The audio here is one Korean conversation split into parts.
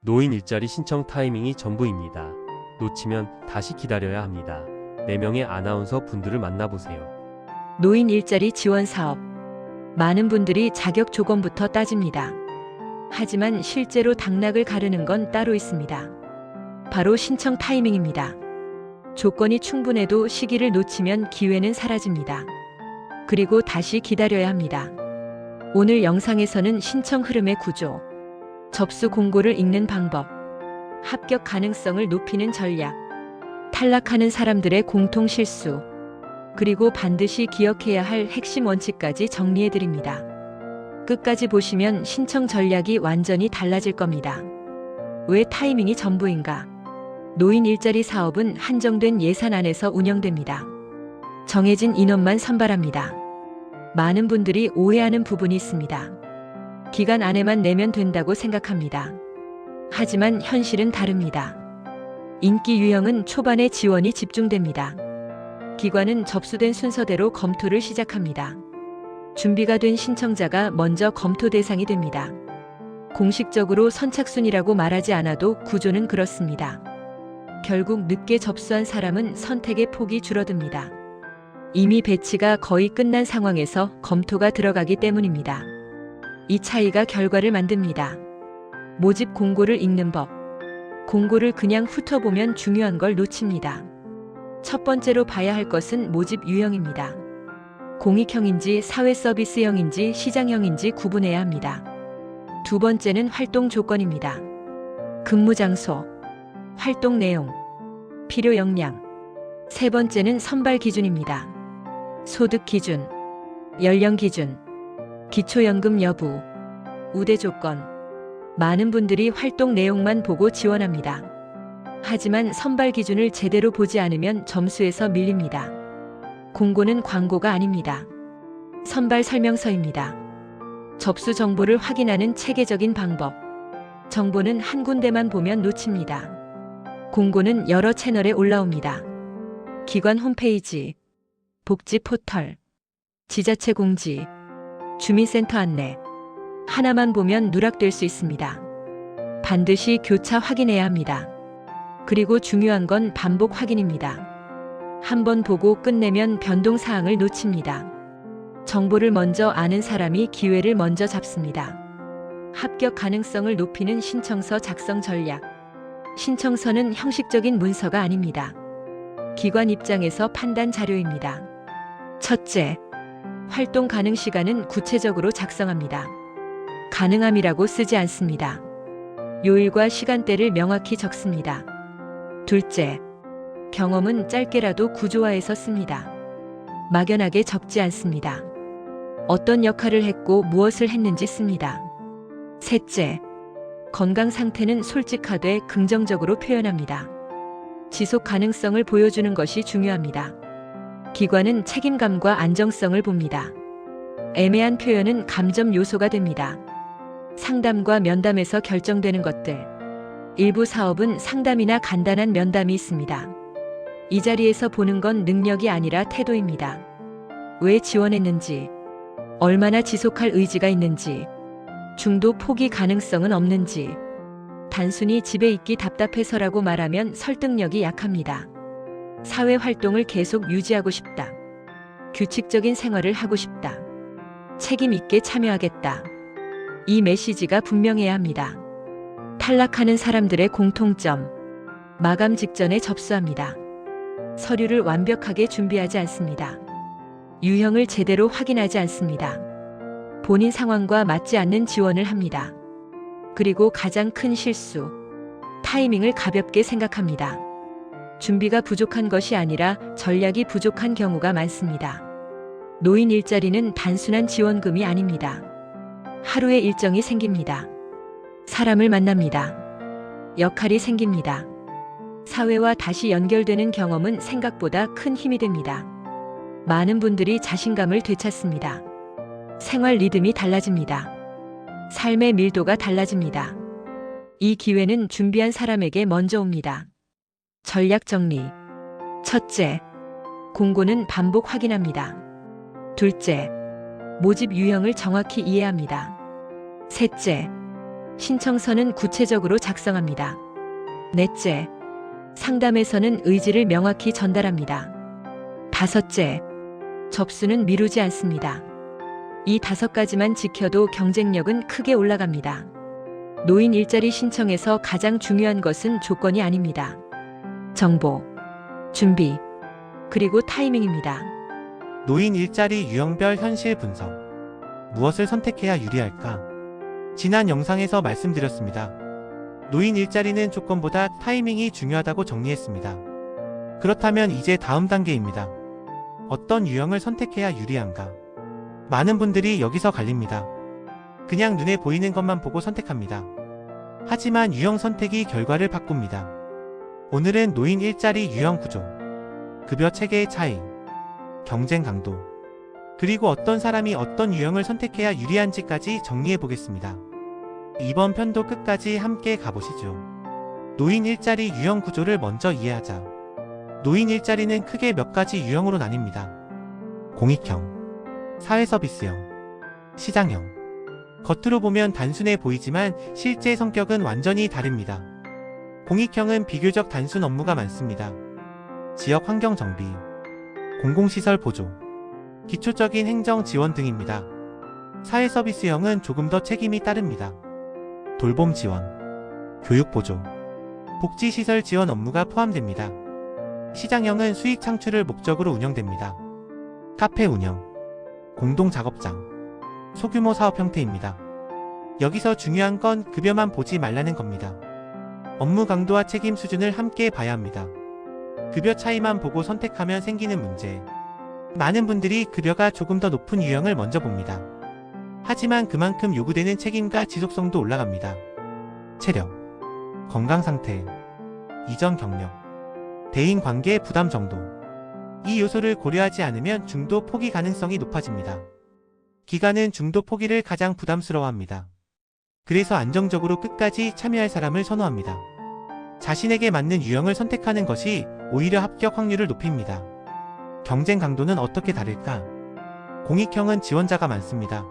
노인 일자리 신청 타이밍이 전부입니다. 놓치면 다시 기다려야 합니다. 4명의 아나운서 분들을 만나보세요. 노인 일자리 지원 사업. 많은 분들이 자격 조건부터 따집니다. 하지만 실제로 당락을 가르는 건 따로 있습니다. 바로 신청 타이밍입니다. 조건이 충분해도 시기를 놓치면 기회는 사라집니다. 그리고 다시 기다려야 합니다. 오늘 영상에서는 신청 흐름의 구조, 접수 공고를 읽는 방법, 합격 가능성을 높이는 전략, 탈락하는 사람들의 공통 실수, 그리고 반드시 기억해야 할 핵심 원칙까지 정리해드립니다. 끝까지 보시면 신청 전략이 완전히 달라질 겁니다. 왜 타이밍이 전부인가? 노인 일자리 사업은 한정된 예산 안에서 운영됩니다. 정해진 인원만 선발합니다. 많은 분들이 오해하는 부분이 있습니다. 기간 안에만 내면 된다고 생각합니다. 하지만 현실은 다릅니다. 인기 유형은 초반에 지원이 집중됩니다. 기관은 접수된 순서대로 검토를 시작합니다. 준비가 된 신청자가 먼저 검토 대상이 됩니다. 공식적으로 선착순이라고 말하지 않아도 구조는 그렇습니다. 결국 늦게 접수한 사람은 선택의 폭이 줄어듭니다. 이미 배치가 거의 끝난 상황에서 검토가 들어가기 때문입니다. 이 차이가 결과를 만듭니다. 모집 공고를 읽는 법. 공고를 그냥 훑어보면 중요한 걸 놓칩니다. 첫 번째로 봐야 할 것은 모집 유형입니다. 공익형인지 사회서비스형인지 시장형인지 구분해야 합니다. 두 번째는 활동 조건입니다. 근무 장소, 활동 내용, 필요 역량. 세 번째는 선발 기준입니다. 소득 기준, 연령 기준, 기초연금 여부, 우대 조건. 많은 분들이 활동 내용만 보고 지원합니다. 하지만 선발 기준을 제대로 보지 않으면 점수에서 밀립니다. 공고는 광고가 아닙니다. 선발 설명서입니다. 접수 정보를 확인하는 체계적인 방법. 정보는 한 군데만 보면 놓칩니다. 공고는 여러 채널에 올라옵니다. 기관 홈페이지, 복지 포털, 지자체 공지, 주민센터 안내. 하나만 보면 누락될 수 있습니다. 반드시 교차 확인해야 합니다. 그리고 중요한 건 반복 확인입니다. 한 번 보고 끝내면 변동사항을 놓칩니다. 정보를 먼저 아는 사람이 기회를 먼저 잡습니다. 합격 가능성을 높이는 신청서 작성 전략. 신청서는 형식적인 문서가 아닙니다. 기관 입장에서 판단 자료입니다. 첫째, 활동 가능 시간은 구체적으로 작성합니다. 가능함이라고 쓰지 않습니다. 요일과 시간대를 명확히 적습니다. 둘째, 경험은 짧게라도 구조화해서 씁니다. 막연하게 적지 않습니다. 어떤 역할을 했고 무엇을 했는지 씁니다. 셋째, 건강 상태는 솔직하되 긍정적으로 표현합니다. 지속 가능성을 보여주는 것이 중요합니다. 기관은 책임감과 안정성을 봅니다. 애매한 표현은 감점 요소가 됩니다. 상담과 면담에서 결정되는 것들. 일부 사업은 상담이나 간단한 면담이 있습니다. 이 자리에서 보는 건 능력이 아니라 태도입니다. 왜 지원했는지, 얼마나 지속할 의지가 있는지, 중도 포기 가능성은 없는지. 단순히 집에 있기 답답해서라고 말하면 설득력이 약합니다. 사회 활동을 계속 유지하고 싶다. 규칙적인 생활을 하고 싶다. 책임 있게 참여하겠다. 이 메시지가 분명해야 합니다. 탈락하는 사람들의 공통점. 마감 직전에 접수합니다. 서류를 완벽하게 준비하지 않습니다. 유형을 제대로 확인하지 않습니다. 본인 상황과 맞지 않는 지원을 합니다. 그리고 가장 큰 실수. 타이밍을 가볍게 생각합니다. 준비가 부족한 것이 아니라 전략이 부족한 경우가 많습니다. 노인 일자리는 단순한 지원금이 아닙니다. 하루의 일정이 생깁니다. 사람을 만납니다. 역할이 생깁니다. 사회와 다시 연결되는 경험은 생각보다 큰 힘이 됩니다. 많은 분들이 자신감을 되찾습니다. 생활 리듬이 달라집니다. 삶의 밀도가 달라집니다. 이 기회는 준비한 사람에게 먼저 옵니다. 전략 정리. 첫째, 공고는 반복 확인합니다. 둘째, 모집 유형을 정확히 이해합니다. 셋째, 신청서는 구체적으로 작성합니다. 넷째, 상담에서는 의지를 명확히 전달합니다. 다섯째, 접수는 미루지 않습니다. 이 5가지만 지켜도 경쟁력은 크게 올라갑니다. 노인 일자리 신청에서 가장 중요한 것은 조건이 아닙니다. 정보, 준비, 그리고 타이밍입니다. 노인 일자리 유형별 현실 분석. 무엇을 선택해야 유리할까? 지난 영상에서 말씀드렸습니다. 노인 일자리는 조건보다 타이밍이 중요하다고 정리했습니다. 그렇다면 이제 다음 단계입니다. 어떤 유형을 선택해야 유리한가? 많은 분들이 여기서 갈립니다. 그냥 눈에 보이는 것만 보고 선택합니다. 하지만 유형 선택이 결과를 바꿉니다. 오늘은 노인 일자리 유형 구조, 급여 체계의 차이, 경쟁 강도, 그리고 어떤 사람이 어떤 유형을 선택해야 유리한지까지 정리해 보겠습니다. 이번 편도 끝까지 함께 가보시죠. 노인 일자리 유형 구조를 먼저 이해하자. 노인 일자리는 크게 몇 가지 유형으로 나뉩니다. 공익형, 사회서비스형, 시장형. 겉으로 보면 단순해 보이지만 실제 성격은 완전히 다릅니다. 공익형은 비교적 단순 업무가 많습니다. 지역 환경 정비, 공공시설 보조, 기초적인 행정 지원 등입니다. 사회서비스형은 조금 더 책임이 따릅니다. 돌봄 지원, 교육 보조, 복지시설 지원 업무가 포함됩니다. 시장형은 수익 창출을 목적으로 운영됩니다. 카페 운영, 공동작업장, 소규모 사업 형태입니다. 여기서 중요한 건 급여만 보지 말라는 겁니다. 업무 강도와 책임 수준을 함께 봐야 합니다. 급여 차이만 보고 선택하면 생기는 문제. 많은 분들이 급여가 조금 더 높은 유형을 먼저 봅니다. 하지만 그만큼 요구되는 책임과 지속성도 올라갑니다. 체력, 건강 상태, 이전 경력, 대인 관계 부담 정도. 이 요소를 고려하지 않으면 중도 포기 가능성이 높아집니다. 기관은 중도 포기를 가장 부담스러워합니다. 그래서 안정적으로 끝까지 참여할 사람을 선호합니다. 자신에게 맞는 유형을 선택하는 것이 오히려 합격 확률을 높입니다. 경쟁 강도는 어떻게 다를까? 공익형은 지원자가 많습니다.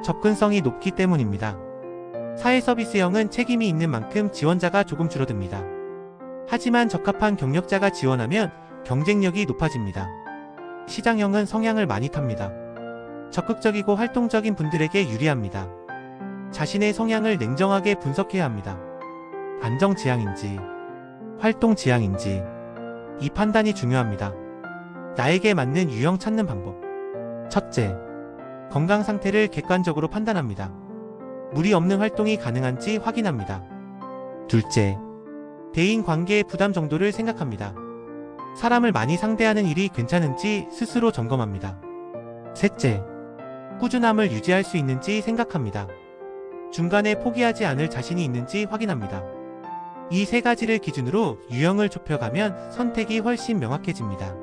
접근성이 높기 때문입니다. 사회서비스형은 책임이 있는 만큼 지원자가 조금 줄어듭니다. 하지만 적합한 경력자가 지원하면 경쟁력이 높아집니다. 시장형은 성향을 많이 탑니다. 적극적이고 활동적인 분들에게 유리합니다. 자신의 성향을 냉정하게 분석해야 합니다. 안정지향인지, 활동지향인지, 이 판단이 중요합니다. 나에게 맞는 유형 찾는 방법. 첫째, 건강 상태를 객관적으로 판단합니다. 무리 없는 활동이 가능한지 확인합니다. 둘째, 대인 관계의 부담 정도를 생각합니다. 사람을 많이 상대하는 일이 괜찮은지 스스로 점검합니다. 셋째, 꾸준함을 유지할 수 있는지 생각합니다. 중간에 포기하지 않을 자신이 있는지 확인합니다. 이 3가지를 기준으로 유형을 좁혀가면 선택이 훨씬 명확해집니다.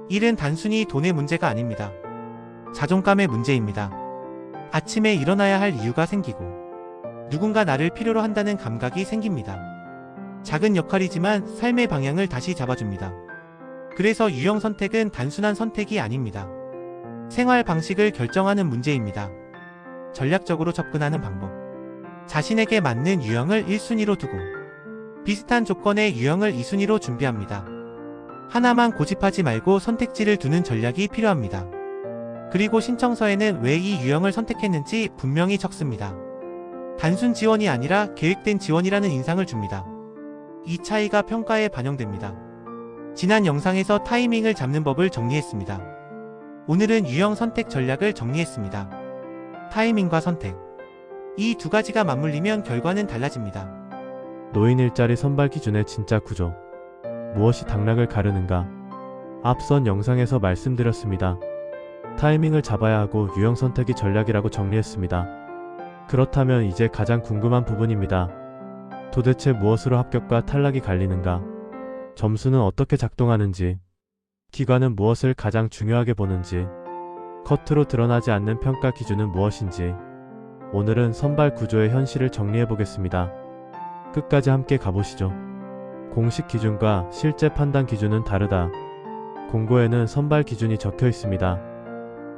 일은 단순히 돈의 문제가 아닙니다. 자존감의 문제입니다. 아침에 일어나야 할 이유가 생기고 누군가 나를 필요로 한다는 감각이 생깁니다. 작은 역할이지만 삶의 방향을 다시 잡아줍니다. 그래서 유형 선택은 단순한 선택이 아닙니다. 생활 방식을 결정하는 문제입니다. 전략적으로 접근하는 방법. 자신에게 맞는 유형을 1순위로 두고 비슷한 조건의 유형을 2순위로 준비합니다. 하나만 고집하지 말고 선택지를 두는 전략이 필요합니다. 그리고 신청서에는 왜 이 유형을 선택했는지 분명히 적습니다. 단순 지원이 아니라 계획된 지원이라는 인상을 줍니다. 이 차이가 평가에 반영됩니다. 지난 영상에서 타이밍을 잡는 법을 정리했습니다. 오늘은 유형 선택 전략을 정리했습니다. 타이밍과 선택. 이 2가지가 맞물리면 결과는 달라집니다. 노인 일자리 선발 기준의 진짜 구조. 무엇이 당락을 가르는가? 앞선 영상에서 말씀드렸습니다. 타이밍을 잡아야 하고 유형 선택이 전략이라고 정리했습니다. 그렇다면 이제 가장 궁금한 부분입니다. 도대체 무엇으로 합격과 탈락이 갈리는가? 점수는 어떻게 작동하는지, 기관은 무엇을 가장 중요하게 보는지, 겉으로 드러나지 않는 평가 기준은 무엇인지, 오늘은 선발 구조의 현실을 정리해 보겠습니다. 끝까지 함께 가보시죠. 공식 기준과 실제 판단 기준은 다르다. 공고에는 선발 기준이 적혀 있습니다.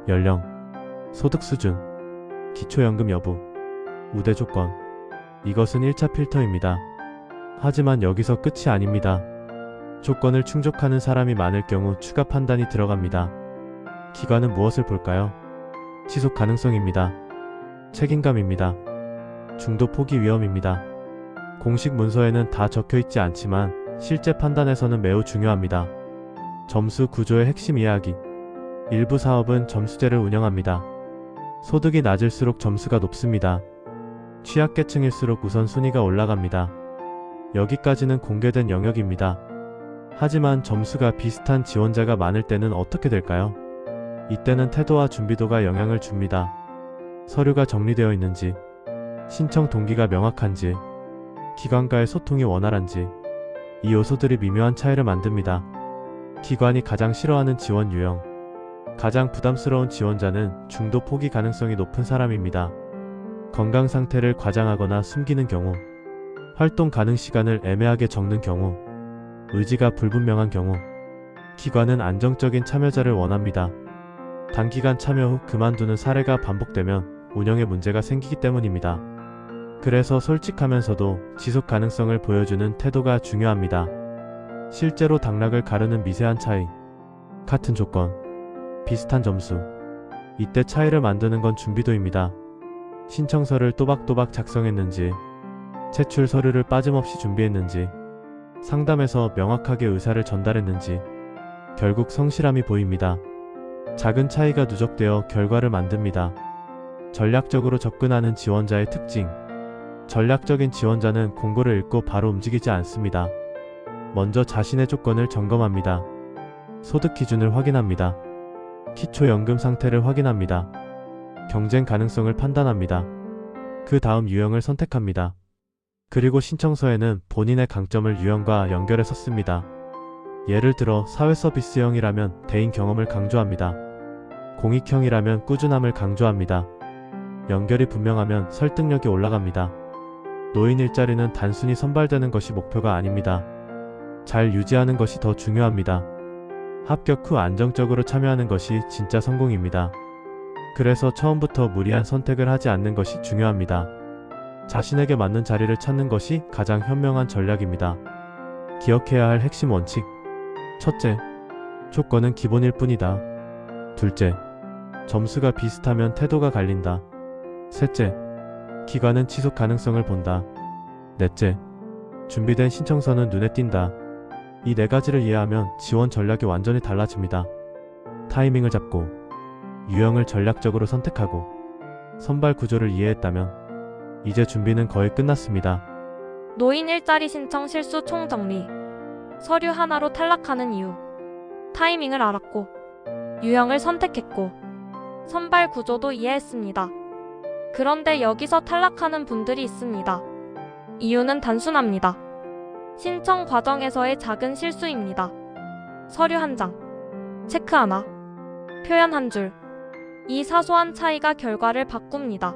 연령, 소득 수준, 기초연금 여부, 우대 조건, 이것은 1차 필터입니다. 하지만 여기서 끝이 아닙니다. 조건을 충족하는 사람이 많을 경우 추가 판단이 들어갑니다. 기관은 무엇을 볼까요? 지속 가능성입니다. 책임감입니다. 중도 포기 위험입니다. 공식 문서에는 다 적혀 있지 않지만 실제 판단에서는 매우 중요합니다. 점수 구조의 핵심 이야기. 일부 사업은 점수제를 운영합니다. 소득이 낮을수록 점수가 높습니다. 취약계층일수록 우선 순위가 올라갑니다. 여기까지는 공개된 영역입니다. 하지만 점수가 비슷한 지원자가 많을 때는 어떻게 될까요? 이때는 태도와 준비도가 영향을 줍니다. 서류가 정리되어 있는지, 신청 동기가 명확한지, 기관과의 소통이 원활한지, 이 요소들이 미묘한 차이를 만듭니다. 기관이 가장 싫어하는 지원 유형. 가장 부담스러운 지원자는 중도 포기 가능성이 높은 사람입니다. 건강 상태를 과장하거나 숨기는 경우, 활동 가능 시간을 애매하게 적는 경우, 의지가 불분명한 경우, 기관은 안정적인 참여자를 원합니다. 단기간 참여 후 그만두는 사례가 반복되면 운영에 문제가 생기기 때문입니다. 그래서 솔직하면서도 지속 가능성을 보여주는 태도가 중요합니다. 실제로 당락을 가르는 미세한 차이. 같은 조건, 비슷한 점수. 이때 차이를 만드는 건 준비도입니다. 신청서를 또박또박 작성했는지, 제출 서류를 빠짐없이 준비했는지, 상담에서 명확하게 의사를 전달했는지, 결국 성실함이 보입니다. 작은 차이가 누적되어 결과를 만듭니다. 전략적으로 접근하는 지원자의 특징. 전략적인 지원자는 공고를 읽고 바로 움직이지 않습니다. 먼저 자신의 조건을 점검합니다. 소득 기준을 확인합니다. 기초 연금 상태를 확인합니다. 경쟁 가능성을 판단합니다. 그 다음 유형을 선택합니다. 그리고 신청서에는 본인의 강점을 유형과 연결해서 씁니다. 예를 들어 사회 서비스형이라면 대인 경험을 강조합니다. 공익형이라면 꾸준함을 강조합니다. 연결이 분명하면 설득력이 올라갑니다. 노인 일자리는 단순히 선발되는 것이 목표가 아닙니다. 잘 유지하는 것이 더 중요합니다. 합격 후 안정적으로 참여하는 것이 진짜 성공입니다. 그래서 처음부터 무리한 선택을 하지 않는 것이 중요합니다. 자신에게 맞는 자리를 찾는 것이 가장 현명한 전략입니다. 기억해야 할 핵심 원칙. 첫째, 조건은 기본일 뿐이다. 둘째, 점수가 비슷하면 태도가 갈린다. 셋째, 기관은 지속 가능성을 본다. 넷째, 준비된 신청서는 눈에 띈다. 이 네 가지를 이해하면 지원 전략이 완전히 달라집니다. 타이밍을 잡고, 유형을 전략적으로 선택하고, 선발 구조를 이해했다면 이제 준비는 거의 끝났습니다. 노인 일자리 신청 실수 총정리. 서류 하나로 탈락하는 이유. 타이밍을 알았고, 유형을 선택했고, 선발 구조도 이해했습니다. 그런데 여기서 탈락하는 분들이 있습니다. 이유는 단순합니다. 신청 과정에서의 작은 실수입니다. 서류 한 장, 체크 하나, 표현 한 줄. 이 사소한 차이가 결과를 바꿉니다.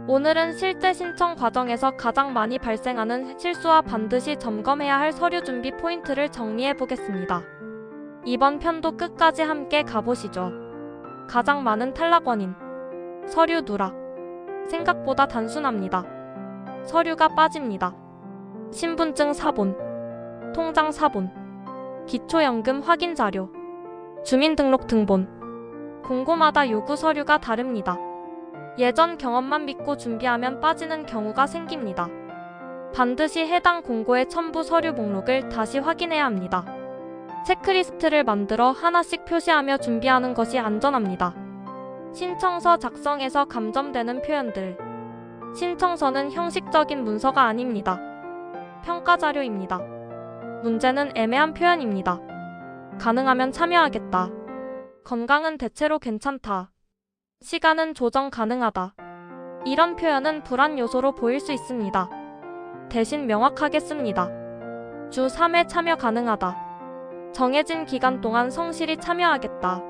오늘은 실제 신청 과정에서 가장 많이 발생하는 실수와 반드시 점검해야 할 서류 준비 포인트를 정리해 보겠습니다. 이번 편도 끝까지 함께 가보시죠. 가장 많은 탈락 원인. 서류 누락. 생각보다 단순합니다. 서류가 빠집니다. 신분증 사본, 통장 사본, 기초연금 확인 자료, 주민등록 등본. 공고마다 요구 서류가 다릅니다. 예전 경험만 믿고 준비하면 빠지는 경우가 생깁니다. 반드시 해당 공고의 첨부 서류 목록을 다시 확인해야 합니다. 체크리스트를 만들어 하나씩 표시하며 준비하는 것이 안전합니다. 신청서 작성에서 감점되는 표현들. 신청서는 형식적인 문서가 아닙니다. 평가 자료입니다. 문제는 애매한 표현입니다. 가능하면 참여하겠다. 건강은 대체로 괜찮다. 시간은 조정 가능하다. 이런 표현은 불안 요소로 보일 수 있습니다. 대신 명확하게 씁니다. 주 3회 참여 가능하다. 정해진 기간 동안 성실히 참여하겠다.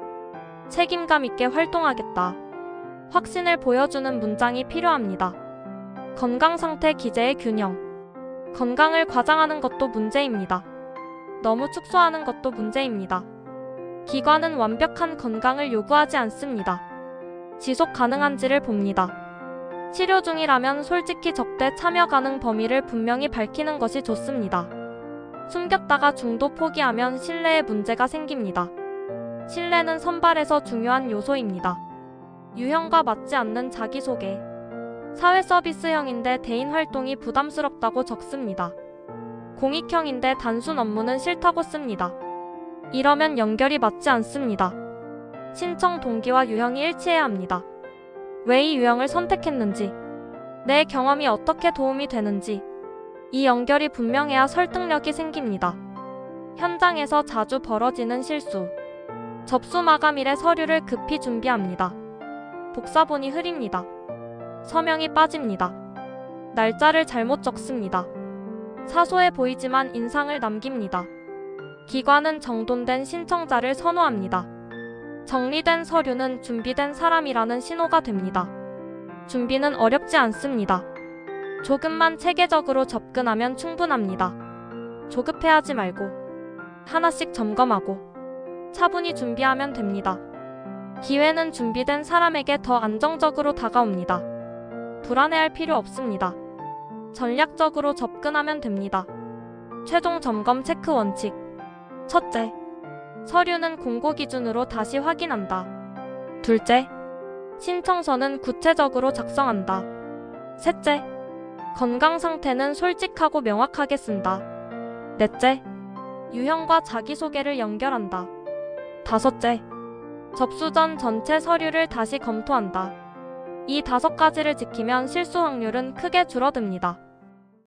책임감 있게 활동하겠다. 확신을 보여주는 문장이 필요합니다. 건강 상태 기재의 균형. 건강을 과장하는 것도 문제입니다. 너무 축소하는 것도 문제입니다. 기관은 완벽한 건강을 요구하지 않습니다. 지속 가능한지를 봅니다. 치료 중이라면 솔직히 적대 참여 가능 범위를 분명히 밝히는 것이 좋습니다. 숨겼다가 중도 포기하면 신뢰에 문제가 생깁니다. 신뢰는 선발에서 중요한 요소입니다. 유형과 맞지 않는 자기소개. 사회 서비스형인데 대인 활동이 부담스럽다고 적습니다. 공익형인데 단순 업무는 싫다고 씁니다. 이러면 연결이 맞지 않습니다. 신청 동기와 유형이 일치해야 합니다. 왜 이 유형을 선택했는지, 내 경험이 어떻게 도움이 되는지, 이 연결이 분명해야 설득력이 생깁니다. 현장에서 자주 벌어지는 실수. 접수 마감일에 서류를 급히 준비합니다. 복사본이 흐립니다. 서명이 빠집니다. 날짜를 잘못 적습니다. 사소해 보이지만 인상을 남깁니다. 기관은 정돈된 신청자를 선호합니다. 정리된 서류는 준비된 사람이라는 신호가 됩니다. 준비는 어렵지 않습니다. 조금만 체계적으로 접근하면 충분합니다. 조급해하지 말고 하나씩 점검하고 차분히 준비하면 됩니다. 기회는 준비된 사람에게 더 안정적으로 다가옵니다. 불안해할 필요 없습니다. 전략적으로 접근하면 됩니다. 최종 점검 체크 원칙. 첫째, 서류는 공고 기준으로 다시 확인한다. 둘째, 신청서는 구체적으로 작성한다. 셋째, 건강 상태는 솔직하고 명확하게 쓴다. 넷째, 유형과 자기소개를 연결한다. 다섯째, 접수 전 전체 서류를 다시 검토한다. 이 5가지를 지키면 실수 확률은 크게 줄어듭니다.